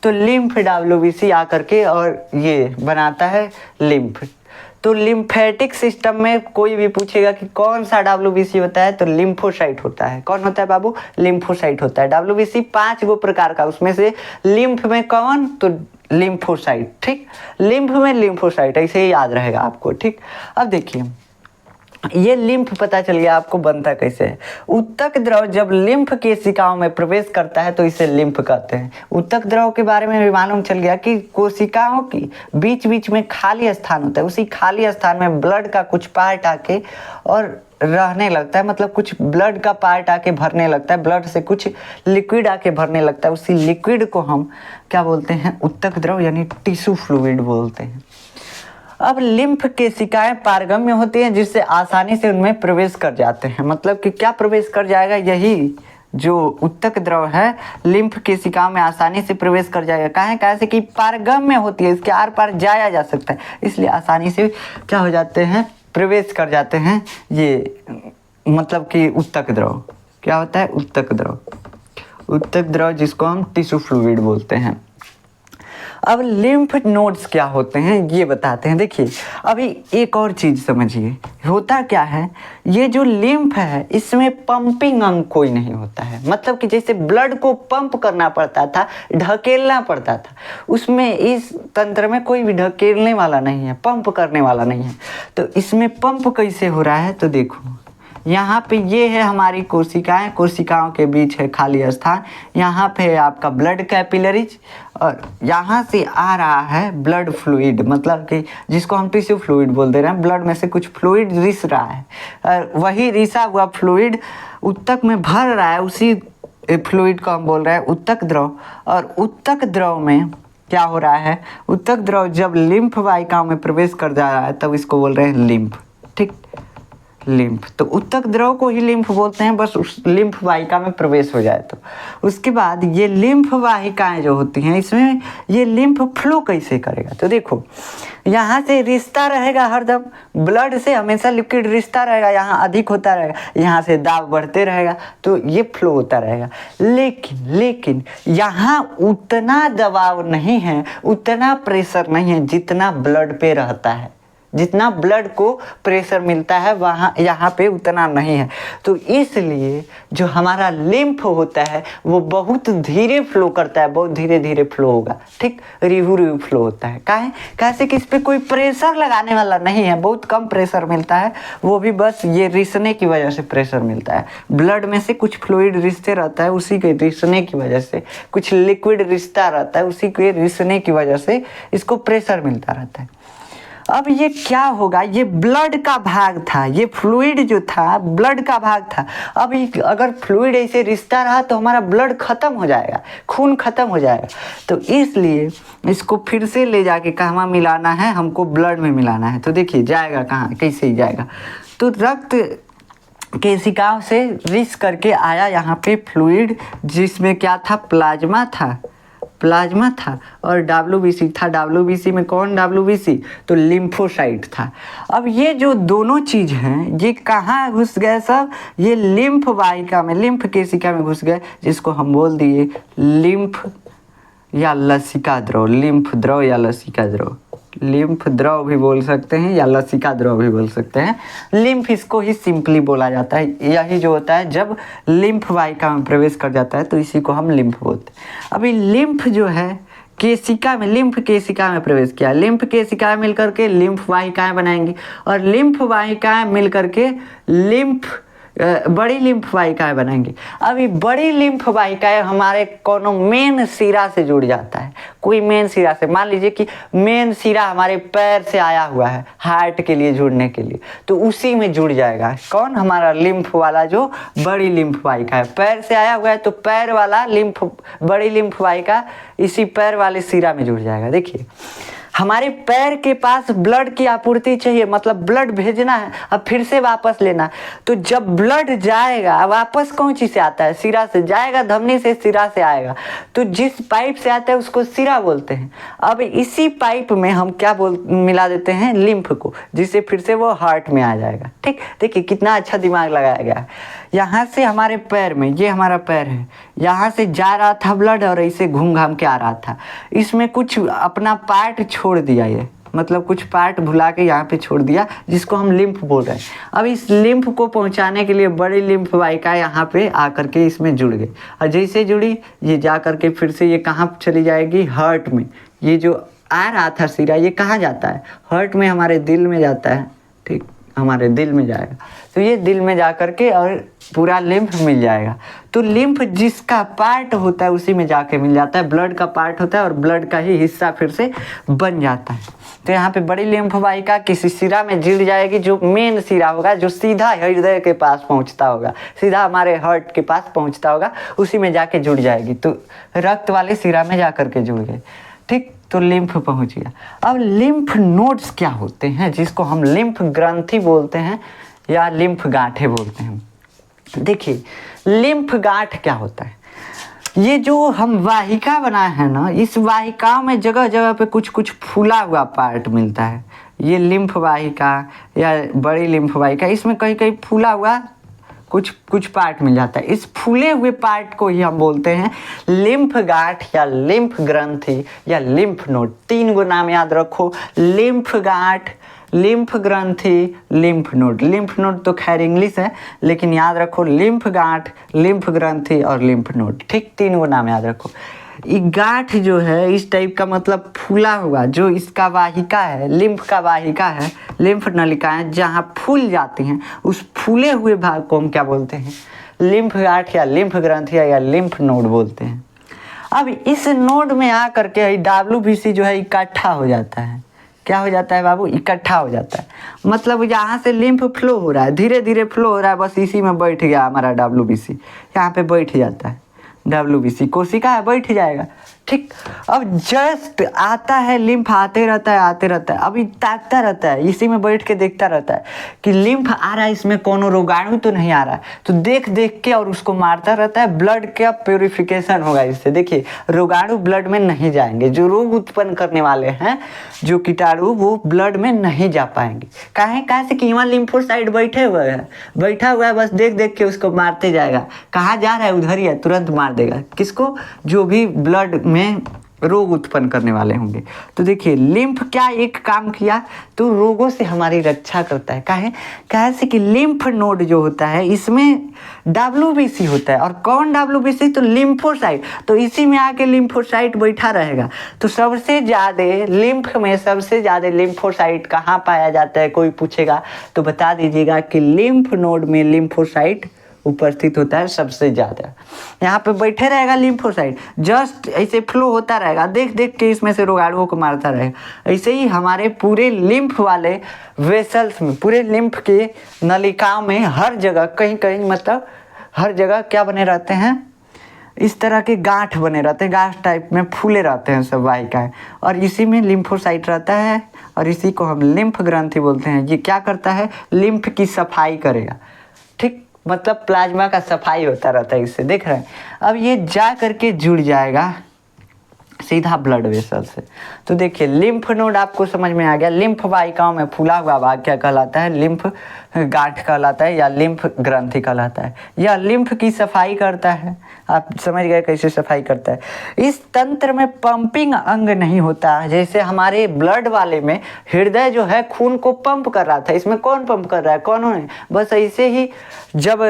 तो लिम्फ WBC आकर के और ये बनाता है लिम्फ। तो लिम्फेटिक सिस्टम में कोई भी पूछेगा कि कौन सा WBC होता है, तो लिम्फोसाइट होता है। कौन होता है बाबू, लिम्फोसाइट होता है। WBC 5 गो प्रकार का, उसमें से लिम्फ में कौन, तो लिम्फोसाइट। ठीक, लिम्फ में लिम्फोसाइट, ऐसे ही याद रहेगा आपको। ठीक, अब देखिए ये लिम्फ पता चल गया आपको बनता कैसे है। उत्तक द्रव जब लिम्फ केशिकाओं में प्रवेश करता है तो इसे लिम्फ कहते हैं। उत्तक द्रव के बारे में भी मालूम चल गया कि कोशिकाओं की बीच बीच में खाली स्थान होता है, उसी खाली स्थान में ब्लड का कुछ पार्ट आके और रहने लगता है, मतलब कुछ ब्लड का पार्ट आके भरने लगता है, ब्लड से कुछ लिक्विड आके भरने लगता है। उसी लिक्विड को हम क्या बोलते हैं, उत्तक द्रव यानी टिश्यू फ्लूइड बोलते हैं। अब लिम्फ केशिकाएं पारगम्य होती हैं, जिससे आसानी से उनमें प्रवेश कर जाते हैं। मतलब कि क्या प्रवेश कर जाएगा, यही जो उत्तक द्रव है लिम्फ केशिकाओं में आसानी से प्रवेश कर जाएगा। काहे, कैसे कि पारगम्य होती है, इसके आर पार जाया जा सकता है, इसलिए आसानी से क्या हो जाते हैं, प्रवेश कर जाते हैं। ये मतलब कि उत्तक द्रव क्या होता है, उत्तक द्रव जिसको हम टिश्यू फ्लूइड बोलते हैं। अब लिम्फ नोड्स क्या होते हैं ये बताते हैं। देखिए अभी एक और चीज समझिए, होता क्या है, ये जो लिम्फ है इसमें पंपिंग अंग कोई नहीं होता है। मतलब कि जैसे ब्लड को पंप करना पड़ता था, ढकेलना पड़ता था, उसमें इस तंत्र में कोई भी ढकेलने वाला नहीं है, पंप करने वाला नहीं है। तो इसमें पंप कैसे हो रहा है, तो देखो यहाँ पे ये है हमारी कोशिकाएं, कोशिकाओं के बीच है खाली स्थान, यहाँ पे है आपका ब्लड कैपिलरीज और यहाँ से आ रहा है ब्लड फ्लूइड, मतलब कि जिसको हम टिश्यू फ्लूइड बोल दे रहे हैं। ब्लड में से कुछ फ्लूइड रिस रहा है और वही रिसा हुआ फ्लूइड उत्तक में भर रहा है, उसी फ्लूइड को हम बोल रहे हैं उत्तक द्रव। और उत्तक द्रव में क्या हो रहा है, उत्तक द्रव जब लिम्फ वाहिकाओं में प्रवेश कर जा रहा है तब इसको बोल रहे हैं लिम्फ। ठीक, लिम्फ, तो उत्तक द्रव को ही लिम्फ बोलते हैं, बस उस लिम्फ वाहिका में प्रवेश हो जाए तो। उसके बाद ये लिम्फ वाहिकाएं जो होती हैं, इसमें ये लिम्फ फ्लो कैसे करेगा, तो देखो यहाँ से रिश्ता रहेगा, हरदम ब्लड से हमेशा लिक्विड रिश्ता रहेगा, यहाँ अधिक होता रहेगा, यहाँ से दाब बढ़ते रहेगा, तो ये फ्लो होता रहेगा। लेकिन यहाँ उतना दबाव नहीं है, उतना प्रेशर नहीं है जितना ब्लड पे रहता है, जितना ब्लड को प्रेशर मिलता है वहाँ यहाँ पे उतना नहीं है। तो इसलिए जो हमारा लिम्फ होता है वो बहुत धीरे फ्लो करता है, बहुत धीरे धीरे फ्लो होगा, ठीक, रिव्यू फ्लो होता है। काहे कैसे कि इस पर कोई प्रेशर लगाने वाला नहीं है, बहुत कम प्रेशर मिलता है, वो भी बस ये रिसने की वजह से प्रेशर मिलता है। ब्लड में से कुछ फ्लूइड रिश्ते रहता है, उसी के रिसने की वजह से, कुछ लिक्विड रिश्ता रहता है, उसी के रिसने की वजह से इसको प्रेशर मिलता रहता है। अब ये क्या होगा, ये ब्लड का भाग था, ये फ्लूइड जो था ब्लड का भाग था। अब अगर फ्लूइड ऐसे रिश्ता रहा तो हमारा ब्लड खत्म हो जाएगा, खून खत्म हो जाएगा। तो इसलिए इसको फिर से ले जाके कहाँ मिलाना है, हमको ब्लड में मिलाना है। तो देखिए जाएगा कहाँ, कैसे ही जाएगा, तो रक्त केशिकाओं से रिस करके आया यहाँ पे फ्लूइड, जिसमें क्या था, प्लाज्मा था और WBC था। WBC में कौन WBC, तो लिम्फोसाइट था। अब ये जो दोनों चीज़ हैं ये कहाँ घुस गए सब, ये लिम्फ वाहिका में, लिम्फ केशिका में घुस गए, जिसको हम बोल दिए लिम्फ या लसिका द्रव, लिम्फ द्रव या लसिका द्रव, लिम्फ द्रव भी बोल सकते हैं या लसिका द्रव भी बोल सकते हैं। लिम्फ इसको ही सिंपली बोला जाता है, यही जो होता है जब लिम्फ वाहिका में प्रवेश कर जाता है तो इसी को हम लिम्फ बोलते हैं। अभी लिम्फ जो है केशिका में, लिम्फ केशिका में प्रवेश किया, लिम्फ केशिकाएं मिलकर के लिम्फ वाहिकाएं बनाएंगी और लिम्फ वाहिकाएं मिलकर के बड़ी लिम्फ वाहिकाएं बनाएंगी। अभी बड़ी लिम्फ वाहिकाएं हमारे कोनो मेन सिरा से जुड़ जाता है, कोई मेन सिरा से, मान लीजिए कि मेन सिरा हमारे पैर से आया हुआ है हार्ट के लिए जुड़ने के लिए, तो उसी में जुड़ जाएगा कौन, हमारा लिम्फ वाला जो बड़ी लिम्फ वाहिका है, पैर से आया हुआ है तो पैर वाला लिम्फ, बड़ी लिम्फ वाहिका इसी पैर वाले सिरा में जुड़ जाएगा। देखिए हमारे पैर के पास ब्लड की आपूर्ति चाहिए, मतलब ब्लड भेजना है, अब फिर से वापस लेना है। तो जब ब्लड जाएगा वापस कौन चीज से आता है, सिरा से जाएगा, धमनी से सिरा से आएगा, तो जिस पाइप से आता है उसको सिरा बोलते हैं। अब इसी पाइप में हम क्या मिला देते हैं, लिम्फ को, जिससे फिर से वो हार्ट में आ जाएगा। ठीक, देखिए कितना अच्छा दिमाग लगाया गया है। यहाँ से हमारे पैर में, ये हमारा पैर है, यहाँ से जा रहा था ब्लड और ऐसे घूम घाम के आ रहा था, इसमें कुछ अपना पार्ट छोड़ दिया, ये मतलब कुछ पार्ट भुला के यहाँ पे छोड़ दिया, जिसको हम लिम्फ बोल रहे हैं। अब इस लिम्फ को पहुँचाने के लिए बड़ी लिम्फ वाहिका यहाँ पे आकर के इसमें जुड़ गई, और जैसे जुड़ी ये जा करके फिर से ये कहाँ चली जाएगी, हार्ट में। ये जो आ रहा था सिरा ये कहाँ जाता है, हार्ट में, हमारे दिल में जाता है। ठीक, हमारे दिल में जाएगा, तो ये दिल में जा करके और पूरा लिम्फ मिल जाएगा। तो लिम्फ जिसका पार्ट होता है उसी में जाके मिल जाता है, ब्लड का पार्ट होता है और ब्लड का ही हिस्सा फिर से बन जाता है। तो यहाँ पे बड़ी लिम्फ वाहिका किसी सिरा में जुड़ जाएगी, जो मेन सिरा होगा, जो सीधा हृदय के पास पहुँचता होगा, सीधा हमारे हार्ट के पास पहुँचता होगा, उसी में जाके जुड़ जाएगी। तो रक्त वाले सिरा में जा करके जुड़ गए। ठीक, तो लिम्फ पहुंच गया। अब लिम्फ नोड्स क्या होते हैं, जिसको हम लिम्फ ग्रंथि बोलते हैं या लिम्फ गांठे बोलते हैं। देखिए लिम्फ गांठ क्या होता है, ये जो हम वाहिका बनाए हैं ना, इस वाहिका में जगह जगह पे कुछ कुछ फूला हुआ पार्ट मिलता है। ये लिम्फ वाहिका या बड़ी लिम्फ वाहिका, इसमें कहीं कहीं फूला हुआ कुछ पार्ट मिल जाता है। इस फूले हुए पार्ट को ही हम बोलते हैं लिम्फ गांठ या लिम्फ ग्रंथि या लिम्फ नोड। 3 गो नाम याद रखो, लिम्फ गांठ, लिम्फ ग्रंथि, लिम्फ नोड। लिम्फ नोड तो खैर इंग्लिश है, लेकिन याद रखो लिम्फ गांठ, लिम्फ ग्रंथि और लिम्फ नोड। ठीक, 3 गो नाम याद रखो। ये गांठ जो है इस टाइप का, मतलब फूला हुआ, जो इसका वाहिका है, लिम्फ का वाहिका है, लिम्फ नलिकाएं जहाँ फूल जाती हैं, उस फूले हुए भाग को हम क्या बोलते हैं, लिम्फ गांठ या लिम्फ ग्रंथि या लिम्फ नोड बोलते हैं। अब इस नोड में आकर के WBC जो है इकट्ठा हो जाता है। क्या हो जाता है बाबू, इकट्ठा हो जाता है, मतलब यहाँ से लिम्फ फ्लो हो रहा है, धीरे धीरे फ्लो हो रहा है, बस इसी में बैठ गया हमारा WBC, यहाँ पे बैठ जाता है। WBC कोशिका है, बैठ जाएगा। ठीक। अब जस्ट आता है लिम्फ, आते रहता है, अभी ताकता रहता है, इसी में बैठ के देखता रहता है कि लिम्फ आ रहा है, इसमें कौन रोगाणु तो नहीं आ रहा है, तो देख देख के और उसको मारता रहता है। ब्लड का प्योरिफिकेशन होगा इससे। देखिए रोगाणु ब्लड में नहीं जाएंगे, जो रोग उत्पन्न करने वाले हैं, जो कीटाणु, वो ब्लड में नहीं जा पाएंगे। कहाँ से कि वहाँ लिम्फोसाइट बैठा हुआ है, बस देख देख के उसको मारते जाएगा। कहाँ जा रहा है, उधर ही है, तुरंत मार देगा। किसको? जो भी ब्लड में रोग उत्पन्न करने वाले होंगे। तो देखिए लिम्फ क्या एक काम किया, तो रोगों से हमारी रक्षा करता है। काहे से कि लिम्फ नोड जो होता है इसमें WBC होता है। और कौन WBC? तो लिम्फोसाइट। तो इसी में आके लिम्फोसाइट बैठा रहेगा। तो सबसे ज़्यादा लिम्फ में सबसे ज़्यादा लिम्फोसाइट कहाँ पाया जाता है, कोई पूछेगा तो बता दीजिएगा कि लिम्फ नोड में लिम्फोसाइट उपस्थित होता है सबसे ज़्यादा। यहाँ पे बैठे रहेगा लिम्फोसाइट, जस्ट ऐसे फ्लो होता रहेगा, देख देख के इसमें से रोगाणुओं को मारता रहेगा। ऐसे ही हमारे पूरे लिम्फ वाले वेसल्स में, पूरे लिम्फ के नलिकाओं में हर जगह कहीं कहीं मतलब हर जगह क्या बने रहते हैं, इस तरह के गांठ बने रहते हैं, गांठ टाइप में फूले रहते हैं सब वाहिकाएं, और इसी में लिम्फोसाइट रहता है और इसी को हम लिम्फ ग्रंथि बोलते हैं। ये क्या करता है? लिम्फ की सफाई करेगा। ठीक, मतलब प्लाज्मा का सफाई होता रहता है इससे। देख रहे हैं, अब ये जा करके जुड़ जाएगा सीधा ब्लड वेसल से। तो देखिए लिम्फ नोड आपको समझ में आ गया। लिम्फ वाहिकाओं में फूला हुआ भाग क्या कहलाता है? लिम्फ गांठ कहलाता है या लिम्फ ग्रंथि कहलाता है। यह लिम्फ की सफाई करता है। आप समझ गए कैसे सफाई करता है। इस तंत्र में पंपिंग अंग नहीं होता, जैसे हमारे ब्लड वाले में हृदय जो है खून को पंप कर रहा था, इसमें कौन पंप कर रहा है? कौन है? बस ऐसे ही जब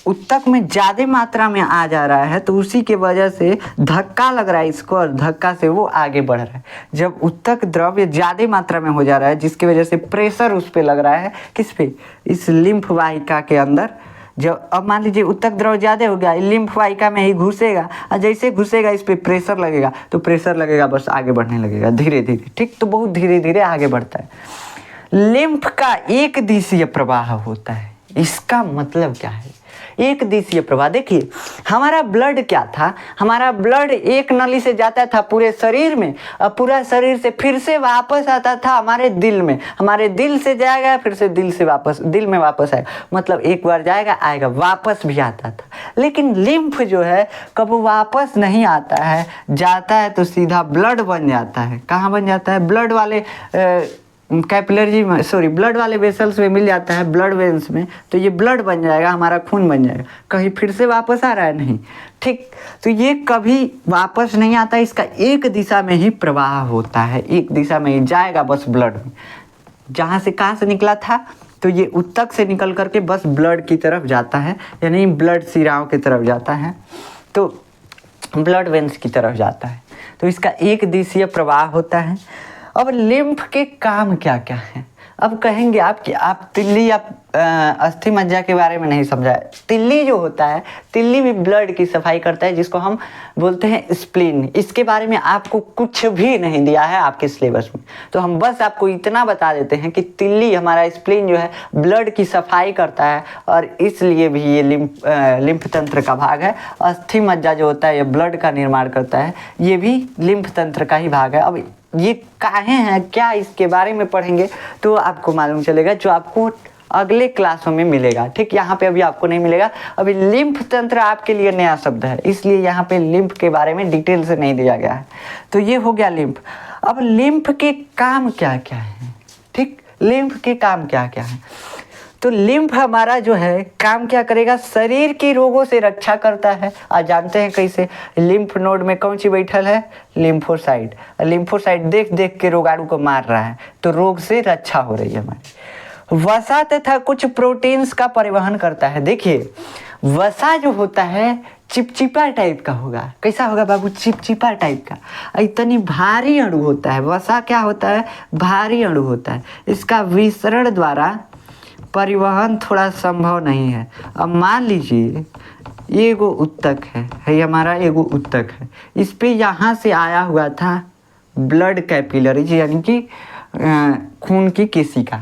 उत्तक में ज़्यादा मात्रा में आ जा रहा है तो उसी के वजह से धक्का लग रहा है इसको, और धक्का से वो आगे बढ़ रहा है। जब उत्तक द्रव्य ज़्यादा मात्रा में हो जा रहा है जिसकी वजह से प्रेशर उस पर लग रहा है, किस पे? इस लिम्फ वाहिका के अंदर। जब अब मान लीजिए उत्तक द्रव्य ज़्यादा हो गया, लिम्फ वाहिका में ही घुसेगा, और जैसे घुसेगा इस पर प्रेशर लगेगा, तो प्रेशर लगेगा बस आगे बढ़ने लगेगा धीरे धीरे। ठीक, तो बहुत धीरे धीरे आगे बढ़ता है। लिम्फ का एक दिशीय प्रवाह होता है। इसका मतलब क्या है? एक दिशीय प्रवाह। देखिए हमारा ब्लड क्या था, हमारा ब्लड एक नली से जाता था पूरे शरीर में, और पूरा शरीर से फिर से वापस आता था हमारे दिल में, हमारे दिल से जाएगा फिर से दिल से वापस दिल में वापस आएगा, मतलब एक बार जाएगा आएगा, वापस भी आता था। लेकिन लिम्फ जो है कब वापस नहीं आता है, जाता है तो सीधा ब्लड बन जाता है। कहाँ बन जाता है? ब्लड वाले कैपिलरी में, सॉरी ब्लड वाले वेसल्स में मिल जाता है, ब्लड वेन्स में, तो ये ब्लड बन जाएगा, हमारा खून बन जाएगा। कहीं फिर से वापस आ रहा है? नहीं। ठीक, तो ये कभी वापस नहीं आता, इसका एक दिशा में ही प्रवाह होता है, एक दिशा में ही जाएगा बस ब्लड में। जहाँ से कहाँ से निकला था, तो ये उत्तक से निकल करके बस ब्लड की तरफ जाता है, यानी ब्लड शिराओं की तरफ जाता है, तो ब्लड वेन्स की तरफ जाता है। तो इसका एक दिशीय प्रवाह होता है। अब लिम्फ के काम क्या क्या हैं? अब कहेंगे आप कि आप तिल्ली या अस्थि मज्जा के बारे में नहीं समझा। तिल्ली जो होता है, तिल्ली भी ब्लड की सफाई करता है, जिसको हम बोलते हैं स्प्लीन। इसके बारे में आपको कुछ भी नहीं दिया है आपके सिलेबस में, तो हम बस आपको इतना बता देते हैं कि तिल्ली, हमारा स्प्लीन जो है ब्लड की सफाई करता है, और इसलिए भी ये लिम्फ तंत्र का भाग है। अस्थि मज्जा जो होता है ये ब्लड का निर्माण करता है, ये भी लिम्फ तंत्र का ही भाग है। अब ये काहे हैं, क्या इसके बारे में पढ़ेंगे तो आपको मालूम चलेगा, जो आपको अगले क्लासों में मिलेगा। ठीक, यहाँ पे अभी आपको नहीं मिलेगा। अभी लिम्फ तंत्र आपके लिए नया शब्द है, इसलिए यहाँ पे लिम्फ के बारे में डिटेल से नहीं दिया गया है। तो ये हो गया लिम्फ। अब लिम्फ के काम क्या क्या है? ठीक, लिम्फ के काम क्या क्या है? तो लिम्फ हमारा जो है काम क्या करेगा? शरीर के रोगों से रक्षा करता है। आज जानते हैं कैसे? लिम्फ नोड में कौन सी बैठल है? लिम्फोसाइट। लिम्फोसाइट देख देख के रोगाणु को मार रहा है, तो रोग से रक्षा हो रही है हमारी। वसा तथा कुछ प्रोटीन्स का परिवहन करता है। देखिए वसा जो होता है चिपचिपा टाइप का होगा। कैसा होगा बाबू? चिपचिपा टाइप का। इतनी भारी अणु होता है। वसा क्या होता है? भारी अणु होता है। इसका विसरण द्वारा परिवहन थोड़ा संभव नहीं है। अब मान लीजिए एगो उत्तक है हमारा, एगो उत्तक है, इस पे यहाँ से आया हुआ था ब्लड कैपिलरीज, यानी कि खून की केशिका।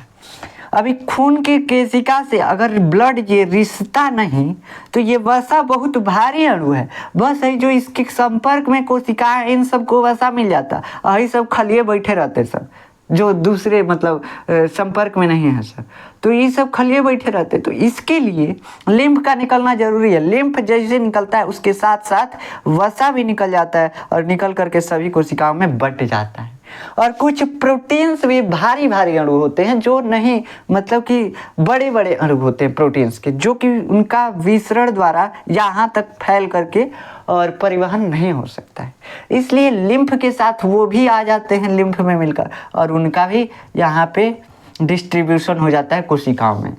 अभी खून की केशिका से अगर ब्लड ये रिश्ता नहीं तो ये वसा बहुत भारी अणु है, बस है जो इसके संपर्क में कोशिकाएं इन सबको वसा मिल जाता, यही सब खलिए बैठे रहते सब जो दूसरे मतलब संपर्क में नहीं है सर, तो ये सब खलिए बैठे रहते। तो इसके लिए लिम्फ का निकलना जरूरी है। लिम्फ जैसे निकलता है उसके साथ साथ वसा भी निकल जाता है और निकल करके सभी कोशिकाओं में बट जाता है। और कुछ प्रोटीन्स भी भारी भारी अणु होते हैं जो नहीं मतलब कि बड़े बड़े अणु होते हैं प्रोटीन्स के, जो कि उनका विसरण द्वारा यहाँ तक फैल करके और परिवहन नहीं हो सकता है, इसलिए लिम्फ के साथ वो भी आ जाते हैं लिम्फ में मिलकर और उनका भी यहाँ पे डिस्ट्रीब्यूशन हो जाता है कोशिकाओं में।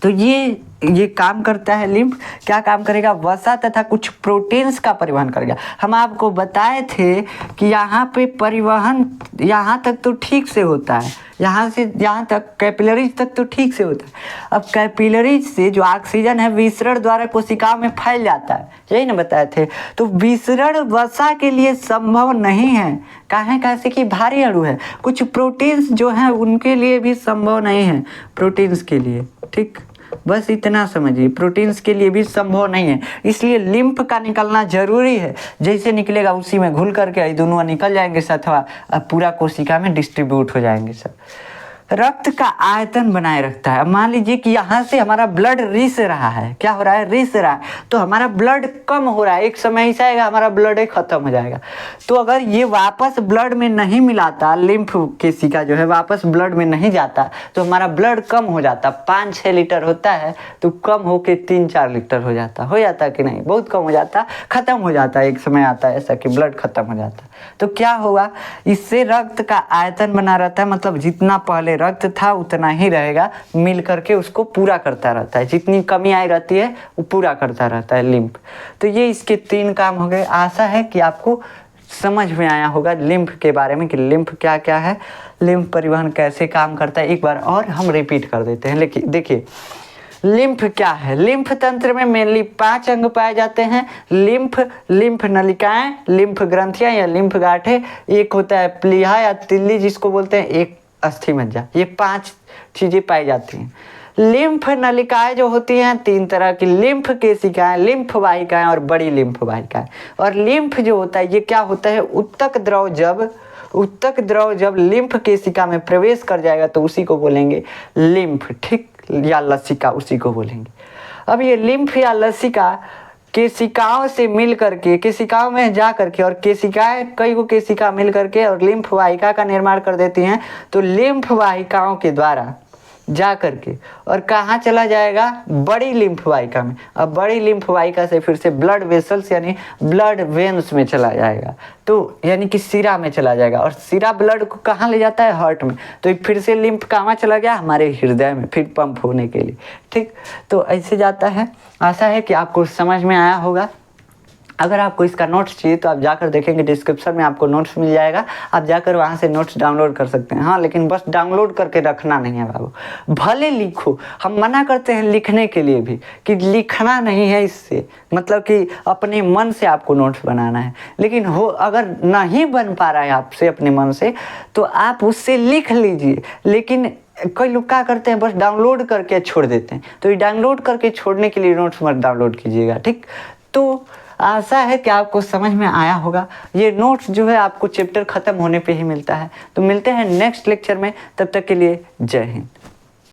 तो ये काम करता है लिम्फ। क्या काम करेगा? वसा तथा कुछ प्रोटीन्स का परिवहन करेगा। हम आपको बताए थे कि यहाँ पे परिवहन यहाँ तक तो ठीक से होता है, यहाँ से यहाँ तक कैपिलरीज तक तो ठीक से होता है। अब कैपिलरीज से जो ऑक्सीजन है विसरण द्वारा कोशिकाओं में फैल जाता है, यही ना बताए थे। तो विसरण वसा के लिए संभव नहीं है, काहे कैसे कि भारी अणु है। कुछ प्रोटीन्स जो हैं उनके लिए भी संभव नहीं है, प्रोटीन्स के लिए, ठीक, बस इतना समझिए, प्रोटीन्स के लिए भी संभव नहीं है, इसलिए लिम्फ का निकलना जरूरी है। जैसे निकलेगा उसी में घुल करके दोनों निकल जाएंगे अथवा पूरा कोशिका में डिस्ट्रीब्यूट हो जाएंगे सब। रक्त का आयतन बनाए रखता है। अब मान लीजिए कि यहाँ से हमारा ब्लड रिस रहा है, क्या हो रहा है? रिस रहा है, तो हमारा ब्लड कम हो रहा है, एक समय ऐसा आएगा हमारा ब्लड खत्म हो जाएगा। तो अगर ये वापस ब्लड में नहीं मिलाता, लिम्फ केशिका जो है वापस ब्लड में नहीं जाता तो हमारा ब्लड कम हो जाता। 5-6 लीटर होता है तो कम होके 3-4 लीटर हो जाता कि नहीं? बहुत कम हो जाता, खत्म हो जाता, एक समय आता है ऐसा कि ब्लड खत्म हो जाता। तो क्या होगा? इससे रक्त का आयतन बना रहता है, मतलब जितना पहले रक्त था उतना ही रहेगा, मिल करके उसको पूरा करता रहता है, जितनी कमी आई रहती है वो पूरा करता रहता है लिम्फ। तो ये इसके 3 काम हो गए। आशा है कि आपको समझ में आया होगा लिम्फ के बारे में कि लिम्फ क्या क्या है, लिम्फ परिवहन कैसे काम करता है। एक बार और हम रिपीट कर देते हैं। लेकिन देखिए लिम्फ क्या है? लिम्फ तंत्र में मेनली 5 अंग पाए जाते हैं। लिम्फ नलिकाएं, लिम्फ ग्रंथियां या लिम्फ गांठें, एक होता है प्लीहा या तिल्ली जिसको बोलते हैं, एक अस्थि मज्जा, ये 5 चीजें पाई जाती हैं। लिम्फ नलिकाएं जो होती हैं 3 तरह की, लिम्फ केशिकाएं, लिम्फ वाहिकाएं और बड़ी लिम्फ वाहिकाएं। और लिम्फ जो होता है ये क्या होता है? उत्तक द्रव जब लिम्फ केशिका में प्रवेश कर जाएगा तो उसी को बोलेंगे लिम्फ, ठीक, या लसिका उसी को बोलेंगे। अब ये लिम्फ या लसिका केशिकाओं से मिल करके केशिकाओं में जा करके, और केशिकाएं कई को केशिका मिल करके और लिम्फ वाहिका का निर्माण कर देती हैं। तो लिम्फ वाहिकाओं के द्वारा जा करके और कहाँ चला जाएगा? बड़ी लिम्फ वाहिका में। अब बड़ी लिम्फ वाहिका से फिर से ब्लड वेसल्स यानी ब्लड वेन्स में चला जाएगा, तो यानी कि सिरा में चला जाएगा। और सिरा ब्लड को कहाँ ले जाता है? हार्ट में। तो फिर से लिम्फ कहाँ चला गया? हमारे हृदय में, फिर पंप होने के लिए, ठीक। तो ऐसे जाता है। आशा है कि आपको समझ में आया होगा। अगर आपको इसका नोट्स चाहिए तो आप जाकर देखेंगे, डिस्क्रिप्शन में आपको नोट्स मिल जाएगा, आप जाकर वहाँ से नोट्स डाउनलोड कर सकते हैं। हाँ, लेकिन बस डाउनलोड करके रखना नहीं है बाबू, भले लिखो। हम मना करते हैं लिखने के लिए भी कि लिखना नहीं है, इससे मतलब कि अपने मन से आपको नोट्स बनाना है। लेकिन हो अगर नहीं बन पा रहा है आपसे अपने मन से तो आप उससे लिख लीजिए। लेकिन कई लोग क्या करते हैं, बस डाउनलोड करके छोड़ देते हैं। तो ये डाउनलोड करके छोड़ने के लिए नोट्स मत डाउनलोड कीजिएगा, ठीक। तो आशा है कि आपको समझ में आया होगा। ये नोट्स जो है आपको चैप्टर ख़त्म होने पे ही मिलता है। तो मिलते हैं नेक्स्ट लेक्चर में, तब तक के लिए जय हिंद।